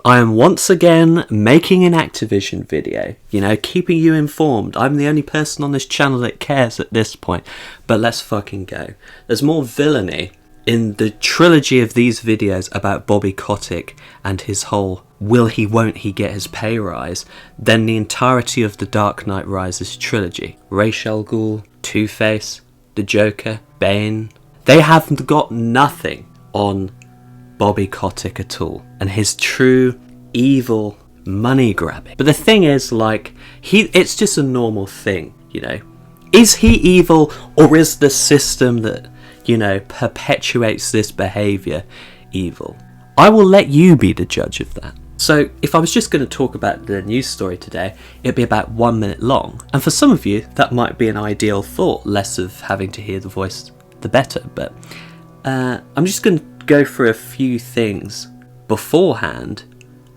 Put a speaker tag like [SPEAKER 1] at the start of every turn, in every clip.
[SPEAKER 1] I am once again making an Activision video, you know, keeping you informed. I'm the only person on this channel that cares at this point, but let's fucking go. There's more villainy in the trilogy of these videos about Bobby Kotick and his whole will he won't he get his pay rise than the entirety of the Dark Knight Rises trilogy. Ra's al Ghul, Two-Face, the Joker, Bane, they haven't got nothing on Bobby Kotick at all and his true evil money grabbing. But the thing is, like, it's just a normal thing, you know. Is he evil, or is the system that, you know, perpetuates this behaviour evil? I will let you be the judge of that. So if I was just going to talk about the news story today, it'd be about 1 minute long, and for some of you that might be an ideal thought, less of having to hear the voice the better. But I'm just going to go through a few things beforehand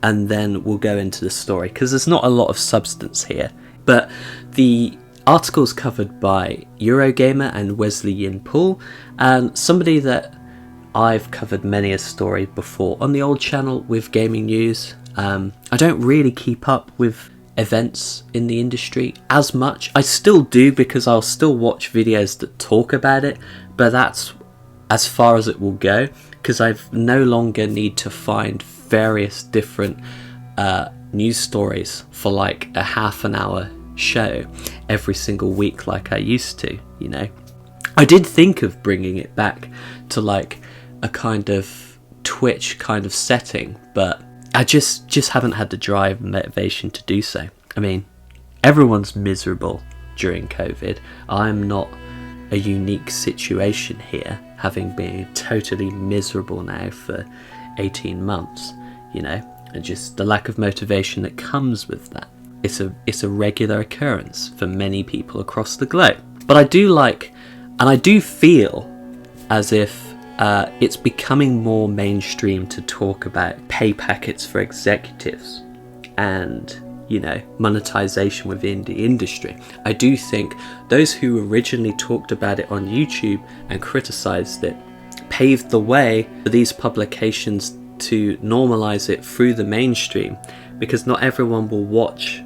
[SPEAKER 1] and then we'll go into the story, because there's not a lot of substance here. But the article's covered by Eurogamer and Wesley Yin Poole, and somebody that I've covered many a story before on the old channel with gaming news. I don't really keep up with events in the industry as much. I still do, because I'll still watch videos that talk about it, but that's as far as it will go, because I no longer need to find various different news stories for like a half an hour show every single week like I used to, you know. I did think of bringing it back to like a kind of Twitch kind of setting, but I just haven't had the drive and motivation to do so. I mean, everyone's miserable during COVID. I'm not a unique situation here, having been totally miserable now for 18 months, you know, and just the lack of motivation that comes with that. It's a regular occurrence for many people across the globe. But I do like, and I do feel as if it's becoming more mainstream to talk about pay packets for executives and, you know, monetization within the industry. I do think those who originally talked about it on YouTube and criticized it paved the way for these publications to normalize it through the mainstream, because not everyone will watch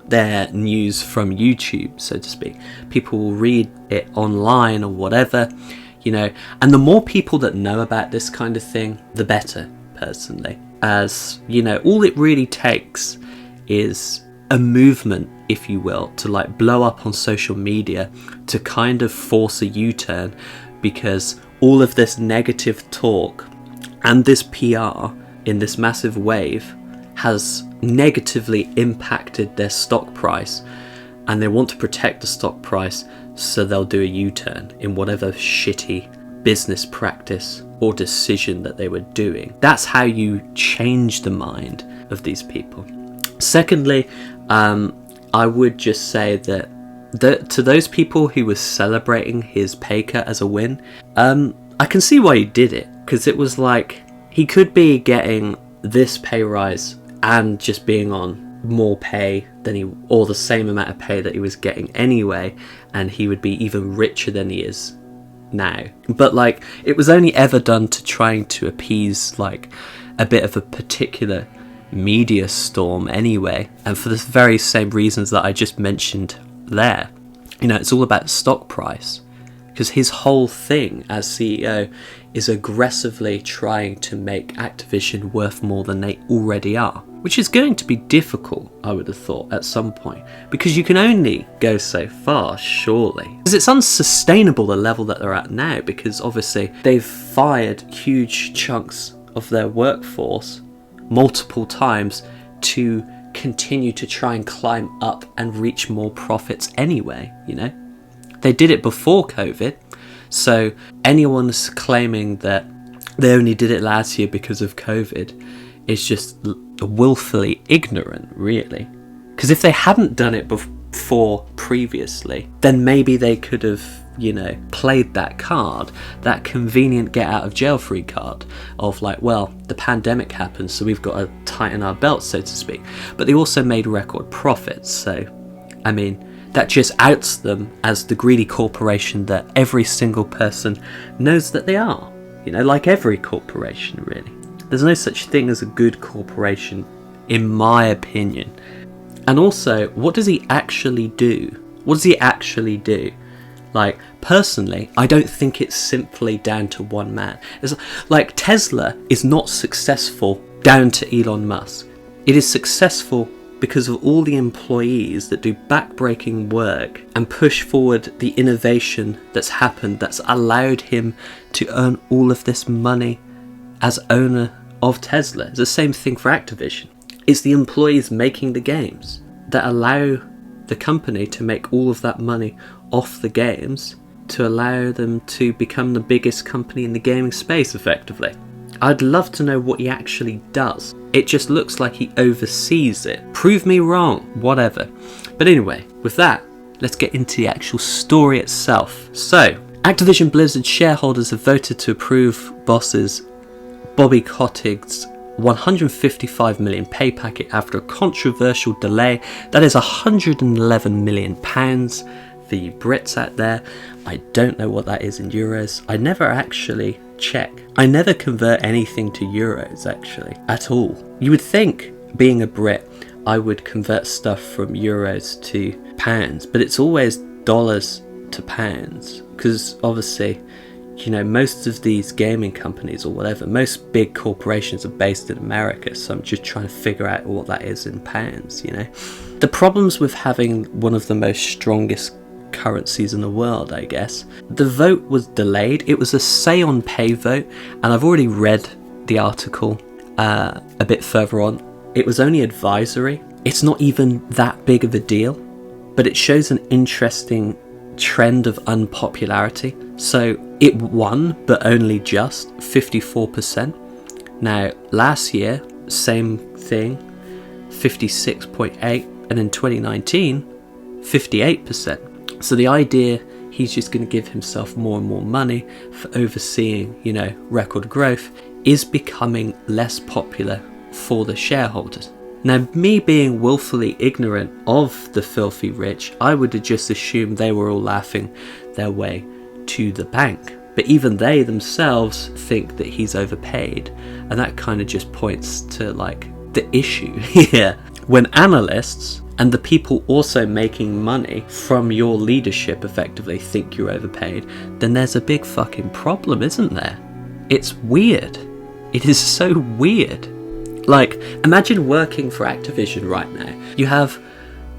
[SPEAKER 1] their news from YouTube, so to speak. People will read it online or whatever, you know, and the more people that know about this kind of thing, the better, personally. As, you know, all it really takes is a movement, if you will, to like blow up on social media to kind of force a U-turn, because all of this negative talk and this PR in this massive wave has negatively impacted their stock price, and they want to protect the stock price, so they'll do a U-turn in whatever shitty business practice or decision that they were doing. That's how you change the mind of these people. Secondly, I would just say that to those people who were celebrating his pay cut as a win, I can see why he did it, because it was like he could be getting this pay rise and just being on more pay than or the same amount of pay that he was getting anyway, and he would be even richer than he is now. But like, it was only ever done to trying to appease like a bit of a particular media storm anyway, and for the very same reasons that I just mentioned there. You know, it's all about stock price, because his whole thing as CEO is aggressively trying to make Activision worth more than they already are, which is going to be difficult, I would have thought, at some point, because you can only go so far, surely. Because it's unsustainable the level that they're at now, because obviously they've fired huge chunks of their workforce multiple times to continue to try and climb up and reach more profits anyway, you know. They did it before COVID, so anyone's claiming that they only did it last year because of COVID is just willfully ignorant, really. Because if they hadn't done it before previously, then maybe they could have, you know, played that card, that convenient get out of jail free card of like, well, the pandemic happened, so we've got to tighten our belts, so to speak. But they also made record profits, so I mean, that just outs them as the greedy corporation that every single person knows that they are, you know, like every corporation, really. There's no such thing as a good corporation, in my opinion. And also, what does he actually do? What does he actually do? Like, personally, I don't think it's simply down to one man. It's like, Tesla is not successful down to Elon Musk. It is successful because of all the employees that do back-breaking work and push forward the innovation that's happened, that's allowed him to earn all of this money as owner of Tesla. It's the same thing for Activision. It's the employees making the games that allow the company to make all of that money off the games to allow them to become the biggest company in the gaming space, effectively. I'd love to know what he actually does. It just looks like he oversees it. Prove me wrong, whatever. But anyway, with that, let's get into the actual story itself. So, Activision Blizzard shareholders have voted to approve boss's Bobby Kotick's $155 million pay packet after a controversial delay. That is £111 million for you Brits out there. I don't know what that is in euros. I never actually check. I never convert anything to euros, actually, at all. You would think, being a Brit, I would convert stuff from euros to pounds, but it's always dollars to pounds, because obviously, you know, most of these gaming companies or whatever, most big corporations are based in America, so I'm just trying to figure out what that is in pounds, you know. The problems with having one of the most strongest currencies in the world, I guess. The vote was delayed. It was a say on pay vote, and I've already read the article a bit further on. It was only advisory. It's not even that big of a deal, but it shows an interesting trend of unpopularity. So it won, but only just 54%. Now, last year, same thing, 56.8%, and in 2019, 58%. So the idea he's just going to give himself more and more money for overseeing, you know, record growth is becoming less popular for the shareholders. Now, me being willfully ignorant of the filthy rich, I would have just assumed they were all laughing their way to the bank. But even they themselves think that he's overpaid. And that kind of just points to, like, the issue here. When analysts and the people also making money from your leadership effectively think you're overpaid, then there's a big fucking problem, isn't there? It's weird. It is so weird. Like, imagine working for Activision right now. You have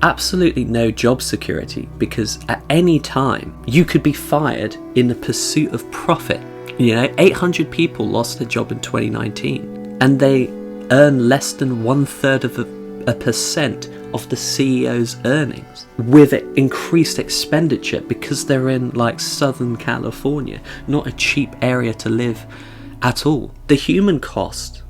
[SPEAKER 1] absolutely no job security because at any time you could be fired in the pursuit of profit. You know, 800 people lost their job in 2019 and they earn less than 1/3 of a percent of the CEO's earnings with increased expenditure because they're in like Southern California, not a cheap area to live at all. The human cost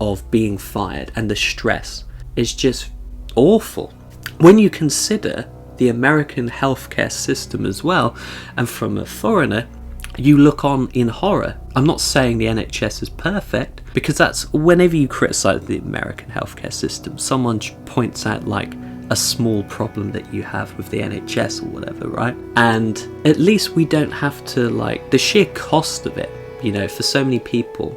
[SPEAKER 1] of being fired and the stress is just awful. When you consider the American healthcare system as well, and from a foreigner, you look on in horror. I'm not saying the NHS is perfect, because that's whenever you criticize the American healthcare system, someone points out like a small problem that you have with the NHS or whatever, right? And at least we don't have to, like, the sheer cost of it, you know, for so many people,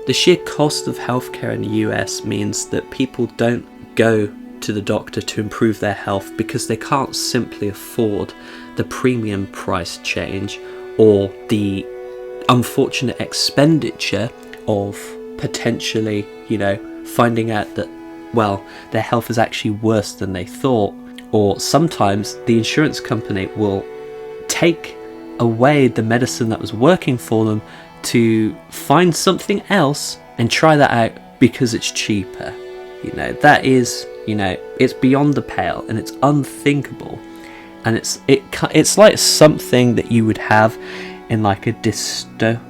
[SPEAKER 1] the sheer cost of healthcare in the US means that people don't go to the doctor to improve their health because they can't simply afford the premium price change or the unfortunate expenditure of potentially, you know, finding out that, well, their health is actually worse than they thought. Or sometimes the insurance company will take away the medicine that was working for them to find something else and try that out because it's cheaper. You know, that is, you know, it's beyond the pale and it's unthinkable. And it's like something that you would have in like a dystopic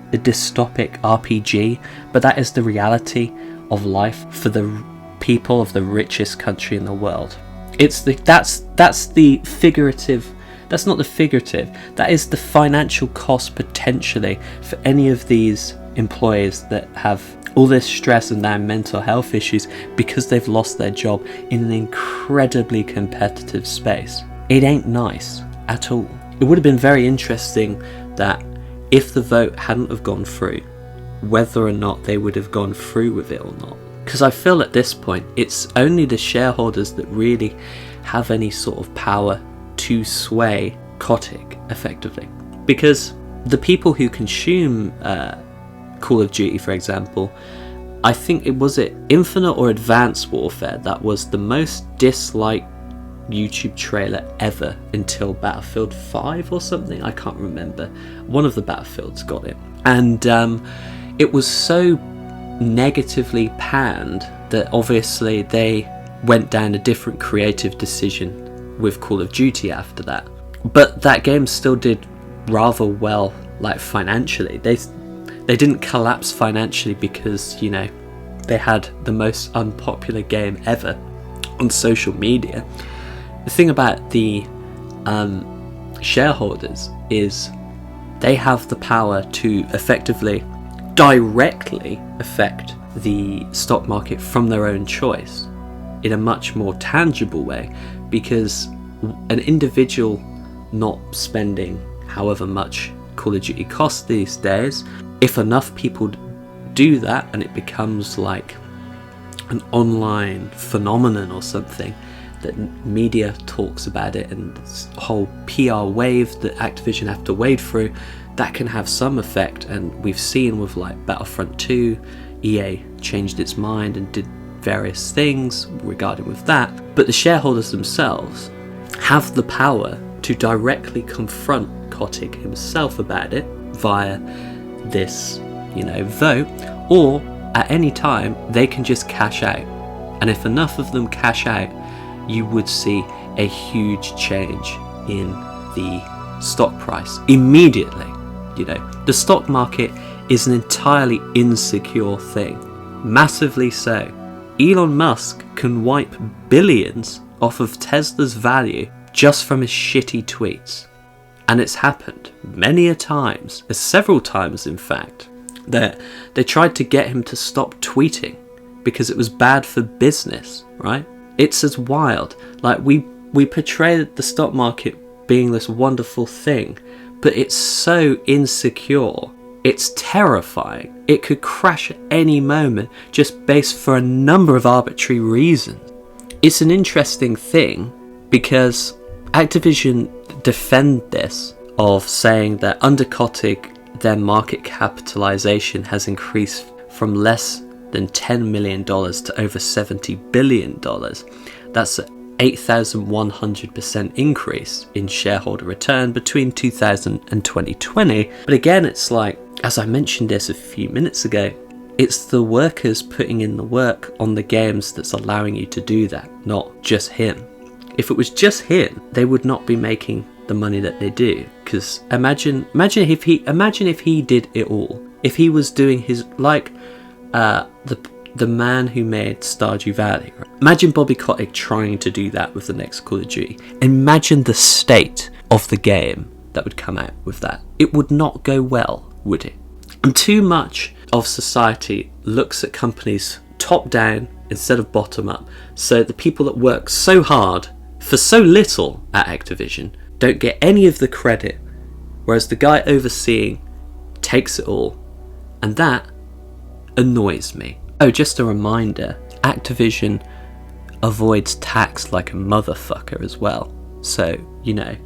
[SPEAKER 1] RPG, but that is the reality of life for the people of the richest country in the world. That's the figurative. That's not the figurative. That is the financial cost potentially for any of these employees that have all this stress and now mental health issues because they've lost their job in an incredibly competitive space. It ain't nice at all. It would have been very interesting that if the vote hadn't have gone through, whether or not they would have gone through with it or not. Because I feel at this point it's only the shareholders that really have any sort of power to sway Kotick effectively. Because the people who consume Call of Duty, for example, I think it was Infinite or Advanced Warfare that was the most disliked YouTube trailer ever until Battlefield 5 or something. I can't remember. One of the Battlefields got it. And it was so negatively panned that obviously they went down a different creative decision with Call of Duty after that. But that game still did rather well, like financially. They didn't collapse financially because, you know, they had the most unpopular game ever on social media. The thing about the shareholders is they have the power to effectively directly affect the stock market from their own choice in a much more tangible way, because an individual not spending however much Call of Duty costs these days, if enough people do that and it becomes like an online phenomenon or something, that media talks about it and this whole PR wave that Activision have to wade through, that can have some effect. And we've seen with like Battlefront 2, EA changed its mind and did various things regarding with that. But the shareholders themselves have the power to directly confront Kotick himself about it via this, you know, vote, or at any time they can just cash out. And if enough of them cash out, you would see a huge change in the stock price immediately. You know, the stock market is an entirely insecure thing, massively so. Elon Musk can wipe billions off of Tesla's value just from his shitty tweets. And it's happened many a times, several times in fact, that they tried to get him to stop tweeting because it was bad for business, right? It's as wild. Like we portray the stock market being this wonderful thing, but it's so insecure. It's terrifying. It could crash at any moment just based for a number of arbitrary reasons. It's an interesting thing because Activision defend this of saying that under Kotick their market capitalization has increased from less than $10 million to over $70 billion. That's an 8,100% increase in shareholder return between 2000 and 2020. But again, it's like, as I mentioned this a few minutes ago, it's the workers putting in the work on the games that's allowing you to do that, not just him. If it was just him, they would not be making the money that they do. Because imagine if he did it all. If he was doing his, like the man who made Stardew Valley. Right? Imagine Bobby Kotick trying to do that with the next Call of Duty. Imagine the state of the game that would come out with that. It would not go well, would it? And too much of society looks at companies top down instead of bottom up. So the people that work so hard for so little at Activision don't get any of the credit, whereas the guy overseeing takes it all. And that annoys me. Oh, just a reminder, Activision avoids tax like a motherfucker as well. So, you know,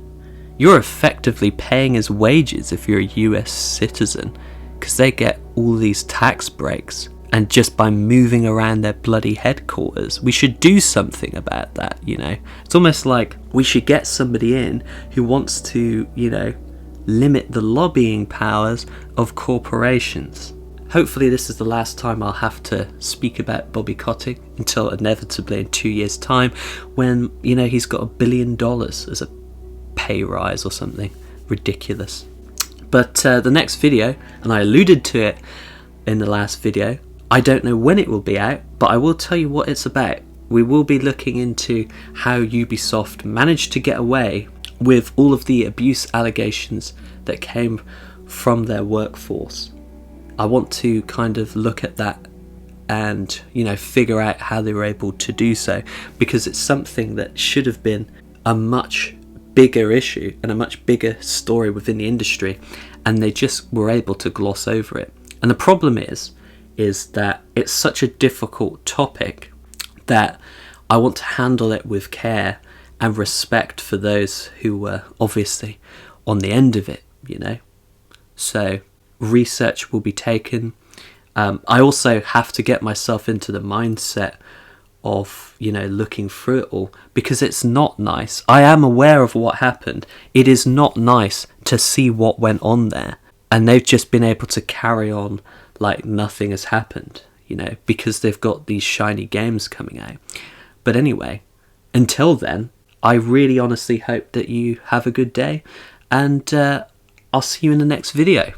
[SPEAKER 1] you're effectively paying his wages if you're a US citizen, because they get all these tax breaks. And just by moving around their bloody headquarters, we should do something about that, you know. It's almost like we should get somebody in who wants to, you know, limit the lobbying powers of corporations. Hopefully this is the last time I'll have to speak about Bobby Kotick until inevitably in 2 years' time when, you know, he's got $1 billion as a pay rise or something ridiculous. But the next video, and I alluded to it in the last video, I don't know when it will be out, but I will tell you what it's about. We will be looking into how Ubisoft managed to get away with all of the abuse allegations that came from their workforce. I want to kind of look at that and, you know, figure out how they were able to do so, because it's something that should have been a much bigger issue and a much bigger story within the industry, and they just were able to gloss over it. And the problem is that it's such a difficult topic that I want to handle it with care and respect for those who were obviously on the end of it, you know. So research will be taken. I also have to get myself into the mindset of, you know, looking through it all, because it's not nice. I am aware of what happened. It is not nice to see what went on there. And they've just been able to carry on like nothing has happened, you know, because they've got these shiny games coming out. But anyway, until then, I really honestly hope that you have a good day, and I'll see you in the next video.